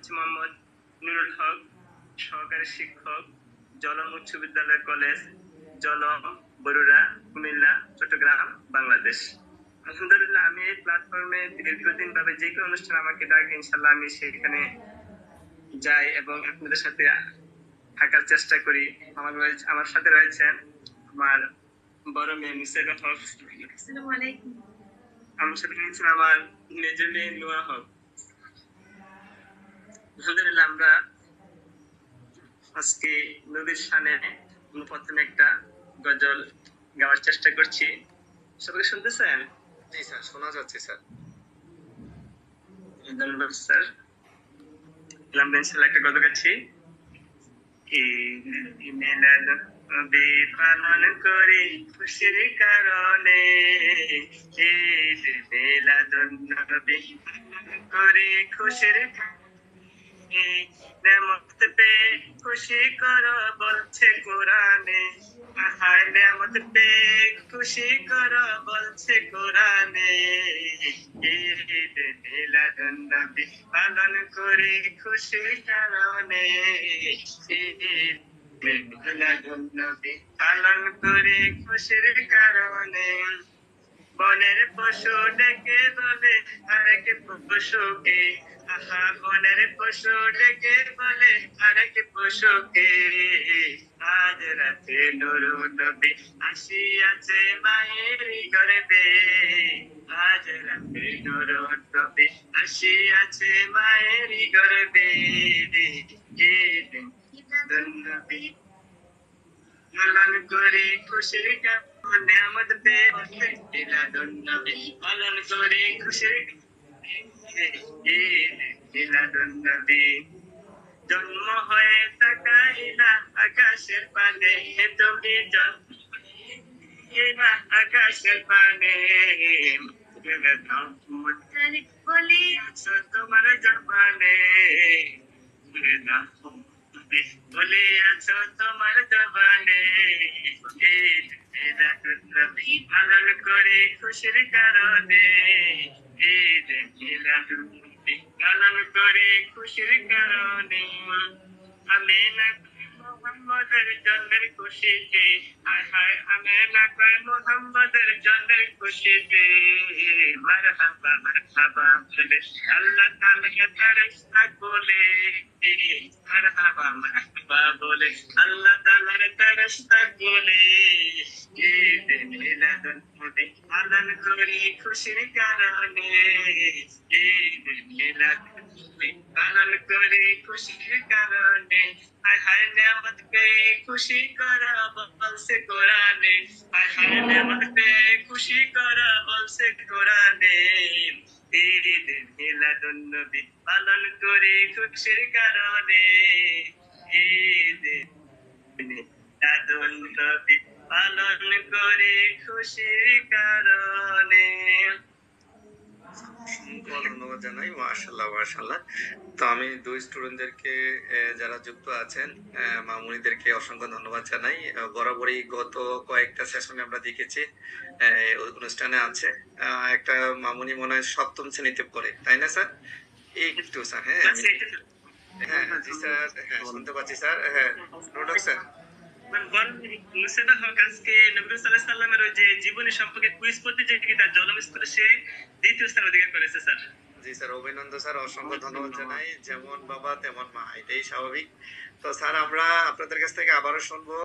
হচ্ছে মোহাম্মদ নুরুল হক, সহকারী শিক্ষক, জলম উচ্চ বিদ্যালয় কলেজ, জলম, বরুড়া, কুমিল্লা, চট্টগ্রাম, বাংলাদেশ। আলহামদুলিল্লাহ, আমি এই প্ল্যাটফর্মে দীর্ঘদিন ভাবে যে কোনো অনুষ্ঠান আমাকে ডাকে, ইনশাল্লাহ আমি সেখানে যাই এবং আপনাদের সাথে থাকার চেষ্টা করি। আমার সাথে রয়েছেন আমার বড় মেয়ে মিসাইল হক, আসসালামু আলাইকুম। আমার সাথে রয়েছেন আমার মেজর মেয়ে নোয়া হক। আলহামদুলিল্লাহ, আমরা আজকে নবীর শানে প্রথমে একটা গজল গাওয়ার চেষ্টা করছি। সবাই শুনতেছেন? জি স্যার, শোনা যাচ্ছে স্যার। ধন্যবাদ স্যার। আমরা ইনশাআল্লাহ একটা গজল গাচ্ছি। নবী পালন করি খুশির কারণে, মিলাদুন নবী করি খুশির নেমত পে খুশি করো বলছে কোরআনে, নেমত পে খুশি করো বলছে কোরআনে। ঈদ মিলাদুন নবী পালন করি খুশির কারণে, ঈদ মিলাদুন নবী পালন করি খুশির কারণে। বনের পশু ডেকে বলে আরেক পশুকে, বনের পশু ডেকে বলে আরেক পশুকে, আজ রাতে নুরুন নবী আসিয়াছে মায়ের গর্ভে, আজ রাতে নুরুন নবী আসিয়াছে মায়ের গর্ভে। ঈদ মিলাদুন নবী পালন করি খুশির কারণে, নেয়ামত পে মিলাদুন নবী পালন করি খুশির ঈদ মিলাদুন নবী। জন্ম হয়ে তাকাইলা আকাশের পানে, তুমি জন্ম আকাশের পানে, বলি আছো তোমার জবানে, বলে আছো তোমার জবানে। ঈদ মিলাদুন নবী পালন করে খুশির কারণে, ঈদ মিলাদুন নবী পালন করে খুশির কারণে। আমিনা মুহাম্মদের জন্মের খুশিতে, হায় হায় আমিনা কয় মুহাম্মদের জন্মের খুশিতে, মারহাবা মারহাবা বলে আল্লাহ তাআলা ফেরেশতা বলে, মারহাবা মারহাবা বলে আল্লাহ তাআলার ফেরেশতা বলে। ঈদ মিলাদুন নবী পালন করি খুশির কারণে, ঈদ মিলাদুন নবী পালন করি খুশির কারণে। হায় হায় নেয়ামত পেয়ে খুশি করা বলছে কোরআনে, হায় হায় নেয়ামত পেয়ে খুশি করা বলছে কোরআনে। ঈদ মিলাদুন নবী পালন করি খুশির কারণে, ঈদ মিলাদুন নবী পালন করি খুশির কারণে। ধন্যবাদ জানাই। মাশাআল্লাহ মাশাআল্লাহ। তো আমি দুই স্টুডেন্টদেরকে যারা যুক্ত আছেন, মামুনিদেরকে অসংখ্য ধন্যবাদ জানাই। বরাবরই গত কয়েকটা সেশনে আমরা দেখেছি অনুষ্ঠানে আছে একটা মামুনি মনে হয় সপ্তম শ্রেণীতে পড়ে, তাই না স্যার? একটু স্যার, হ্যাঁ হ্যাঁ জি স্যার, হ্যাঁ শুনতে পাচ্ছি স্যার। হ্যাঁ রোডক স্যার, আজকে নবী সাল্লাল্লাহু আলাইহি সাল্লামের ওই যে জীবনী সম্পর্কে কুইজ প্রতিযোগিতা জলম স্কুলে সে দ্বিতীয় স্থান অধিকার করেছে স্যার। জি স্যার, অভিনন্দন স্যার, অসংখ্য ধন্যবাদ জানাই। যেমন বাবা তেমন মা, এটাই স্বাভাবিক। তো স্যার আমরা আপনাদের কাছ থেকে আবারও শুনবো